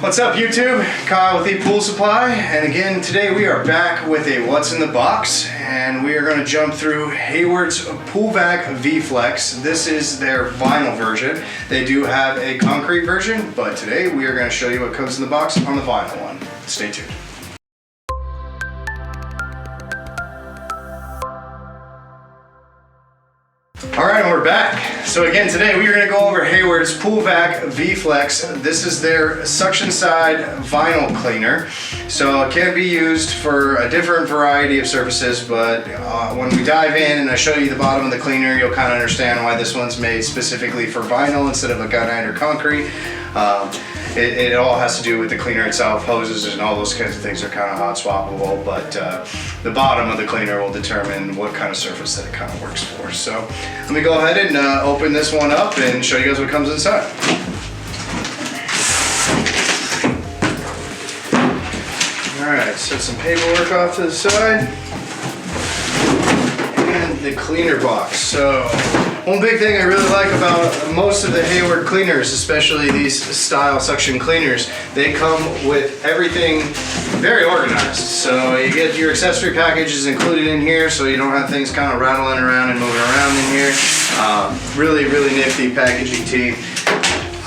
What's up YouTube? Kyle with ePoolSupply, and again today we are back with a What's in the Box, and we are going to jump through Hayward's PoolVac V-Flex. This is their vinyl version. They do have a concrete version, but today we are going to show you what comes in the box on the vinyl one. Stay tuned. Alright, we're back. So again, today we are going to go over Hayward's PoolVac V-Flex. This is their suction side vinyl cleaner. So it can be used for a different variety of surfaces, but when we dive in and I show you the bottom of the cleaner, you'll kind of understand why this one's made specifically for vinyl instead of a gunite or concrete. It all has to do with the cleaner itself. Hoses and all those kinds of things are kind of hot swappable, but the bottom of the cleaner will determine what kind of surface that it kind of works for. So let me go ahead and open this one up and show you guys what comes inside. Alright, set some paperwork off to the side. And the cleaner box. So one big thing I really like about most of the Hayward cleaners, especially these style suction cleaners, they come with everything very organized. So you get your accessory packages included in here, so you don't have things kind of rattling around and moving around in here. Really nifty packaging team.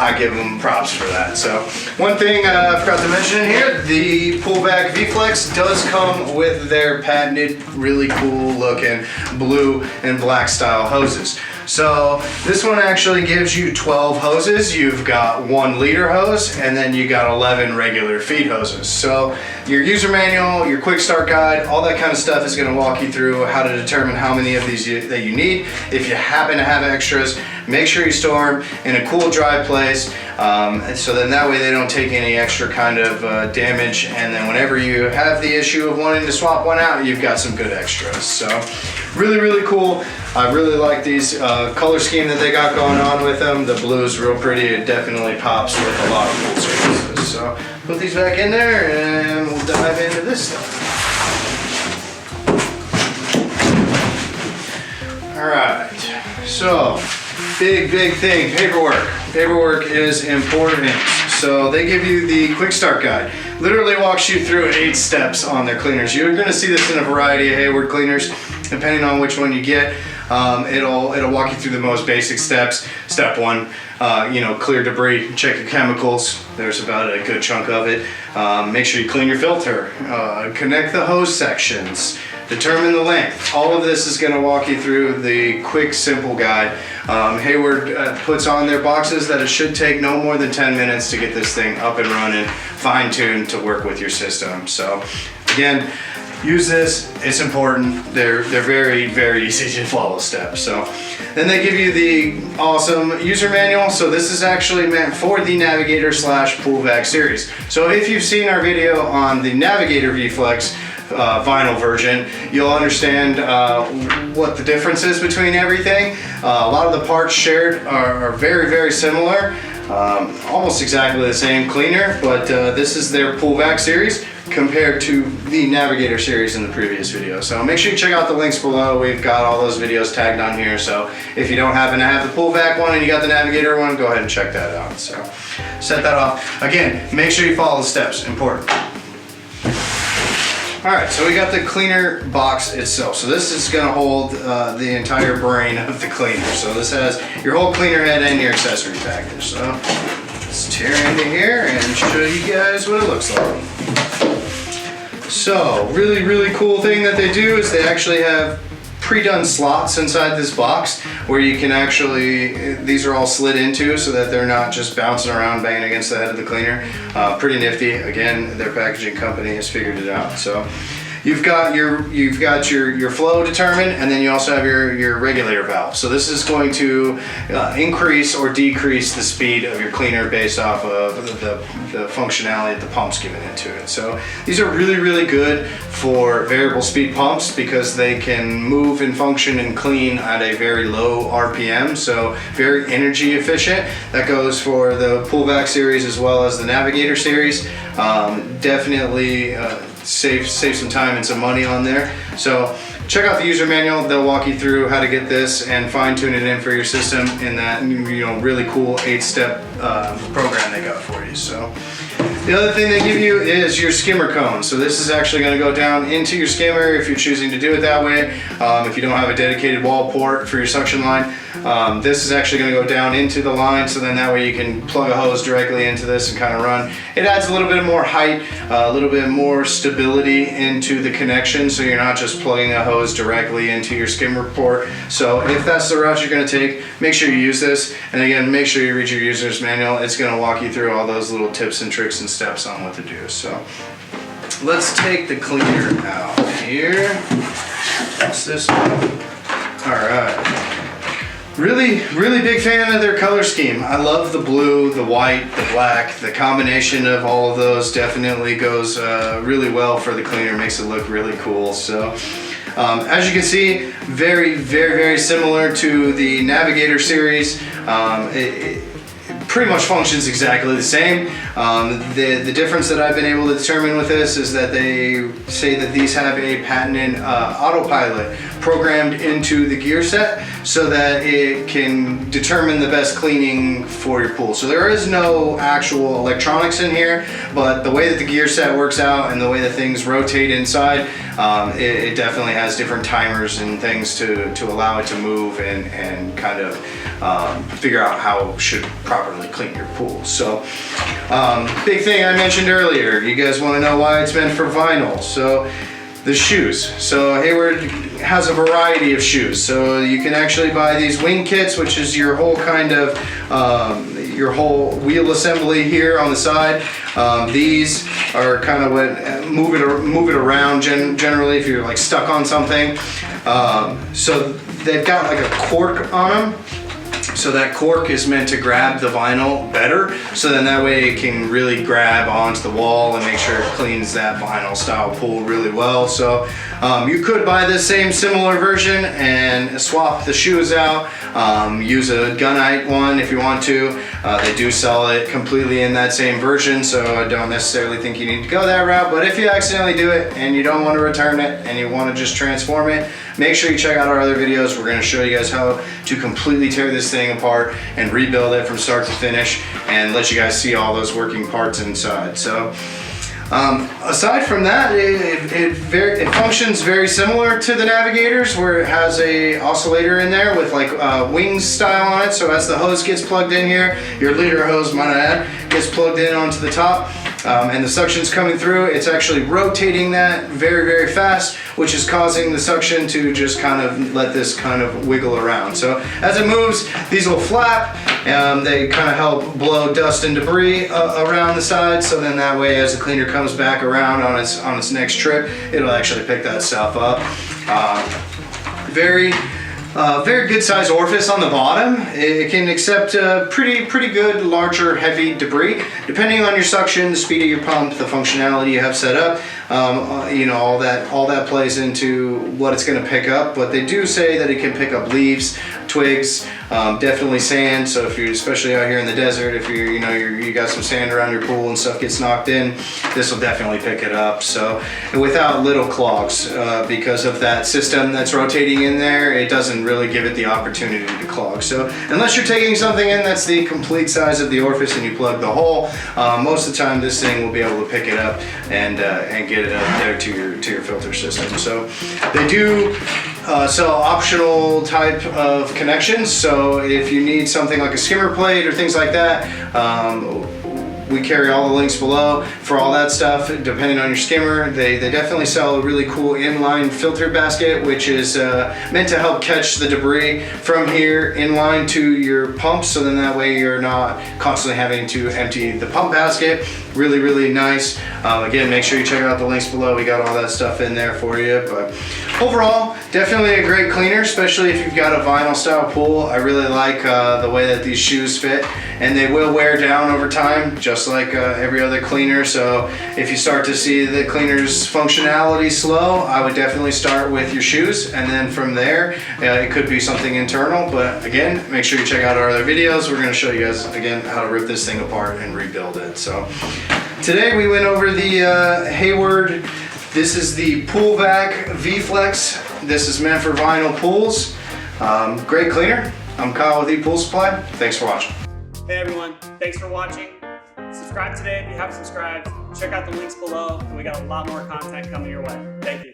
I give them props for that. So one thing I forgot to mention in here, the PoolVac V-Flex does come with their patented, really cool looking blue and black style hoses. So this one actually gives you 12 hoses. You've got 1 liter hose, and then you got 11 regular feed hoses. So your user manual, your quick start guide, all that kind of stuff is going to walk you through how to determine how many of these that you need. If you happen to have extras, make sure you store them in a cool, dry place, so then that way they don't take any extra kind of damage, and then whenever you have the issue of wanting to swap one out, you've got some good extras. So really cool. I really like these color scheme that they got going on with them. The blue is real pretty. It definitely pops with a lot of cool surfaces. So put these back in there and we'll dive into this stuff. Alright, so big thing, paperwork. Paperwork is important. So they give you the quick start guide. Literally walks you through 8 steps on their cleaners. You're going to see this in a variety of Hayward cleaners, depending on which one you get. It'll walk you through the most basic steps. Step 1, clear debris, check your chemicals. There's about a good chunk of it. Make sure you clean your filter, connect the hose sections, determine the length. All of this is going to walk you through the quick, simple guide. Hayward puts on their boxes that it should take no more than 10 minutes to get this thing up and running, fine-tuned to work with your system. So again, use this, it's important. They're very easy to follow steps. So then they give you the awesome user manual. So this is actually meant for the Navigator / PoolVac series. So if you've seen our video on the Navigator V-Flex vinyl version, you'll understand what the difference is between everything. A lot of the parts shared are very similar. Almost exactly the same cleaner, but this is their PoolVac series compared to the Navigator series in the previous video. So make sure you check out the links below. We've got all those videos tagged on here, so if you don't happen to have the PoolVac one and you got the Navigator one, go ahead and check that out. So set that off. Again, make sure you follow the steps, important. Alright, so we got the cleaner box itself. So this is going to hold the entire brain of the cleaner. So this has your whole cleaner head and your accessory package. So let's tear into here and show you guys what it looks like. So really cool thing that they do is they actually have pre-done slots inside this box where you can actually, these are all slid into so that they're not just bouncing around banging against the head of the cleaner. Pretty nifty. Again, their packaging company has figured it out. So you've got your flow determined, and then you also have your regulator valve. So this is going to increase or decrease the speed of your cleaner based off of the functionality that the pump's given into it. So these are really good for variable speed pumps because they can move and function and clean at a very low RPM, so very energy efficient. That goes for the PoolVac series as well as the Navigator series. Definitely save some time and some money on there. So check out the user manual. They'll walk you through how to get this and fine tune it in for your system in that really cool 8-step program they got for you. So The other thing they give you is your skimmer cone. So this is actually going to go down into your skimmer if you're choosing to do it that way. If you don't have a dedicated wall port for your suction line, this is actually going to go down into the line, so then that way you can plug a hose directly into this and kind of run. It adds a little bit more height, a little bit more stability into the connection, so you're not just plugging a hose directly into your skimmer port. So if that's the route you're going to take, make sure you use this. And again, make sure you read your user's manual. It's going to walk you through all those little tips and tricks and steps on what to do. So let's take the cleaner out here. That's this one. All right. Really big fan of their color scheme. I love the blue, the white, the black. The combination of all of those definitely goes really well for the cleaner, makes it look really cool. So as you can see, very similar to the Navigator series. It pretty much functions exactly the same. The difference that I've been able to determine with this is that they say that these have a patented autopilot programmed into the gear set so that it can determine the best cleaning for your pool. So there is no actual electronics in here, but the way that the gear set works out and the way that things rotate inside, it definitely has different timers and things to allow it to move and kind of figure out how it should properly clean your pool. So big thing I mentioned earlier, you guys want to know why it's meant for vinyl. So the shoes. So Hayward has a variety of shoes. So you can actually buy these wing kits, which is your whole kind of your whole wheel assembly here on the side. These are kind of what move it around generally if you're like stuck on something. So they've got like a cork on them. So that cork is meant to grab the vinyl better, so then that way it can really grab onto the wall and make sure it cleans that vinyl style pool really well. So you could buy this same similar version and swap the shoes out, use a gunite one if you want to. They do sell it completely in that same version, so I don't necessarily think you need to go that route, but if you accidentally do it and you don't want to return it and you want to just transform it, make sure you check out our other videos. We're going to show you guys how to completely tear this thing apart and rebuild it from start to finish and let you guys see all those working parts inside. So aside from that, it functions very similar to the Navigators, where it has a oscillator in there with like wings style on it. So as the hose gets plugged in here, your leader hose, might I add, gets plugged in onto the top. And the suction's coming through, it's actually rotating that very fast, which is causing the suction to just kind of let this kind of wiggle around. So as it moves, these will flap, they kind of help blow dust and debris around the sides, so then that way as the cleaner comes back around on its next trip, it'll actually pick that stuff up. Very good size orifice on the bottom. It can accept pretty good larger heavy debris depending on your suction, the speed of your pump, the functionality you have set up. You know, all that plays into what it's going to pick up, but they do say that it can pick up leaves, twigs, definitely sand. So if you're especially out here in the desert, if you got some sand around your pool and stuff gets knocked in, this will definitely pick it up. So without little clogs, because of that system that's rotating in there, it doesn't really give it the opportunity to clog. So unless you're taking something in that's the complete size of the orifice and you plug the hole, most of the time this thing will be able to pick it up and get it up there to your filter system. So they do sell optional type of connections. So if you need something like a skimmer plate or things like that, we carry all the links below for all that stuff. Depending on your skimmer, they definitely sell a really cool inline filter basket, which is meant to help catch the debris from here inline to your pump, so then that way you're not constantly having to empty the pump basket. Really nice. Again, make sure you check out the links below. We got all that stuff in there for you. But overall, definitely a great cleaner, especially if you've got a vinyl style pool. I really like the way that these shoes fit, and they will wear down over time, just like every other cleaner. So if you start to see the cleaner's functionality slow, I would definitely start with your shoes, and then from there it could be something internal. But again, make sure you check out our other videos. We're going to show you guys again how to rip this thing apart and rebuild it. So today we went over the Hayward. This is the PoolVac V-Flex. This is meant for vinyl pools. Great cleaner. I'm Kyle with ePoolSupply. Thanks for watching. Hey everyone, thanks for watching. Subscribe today if you haven't subscribed. Check out the links below, and we got a lot more content coming your way. Thank you.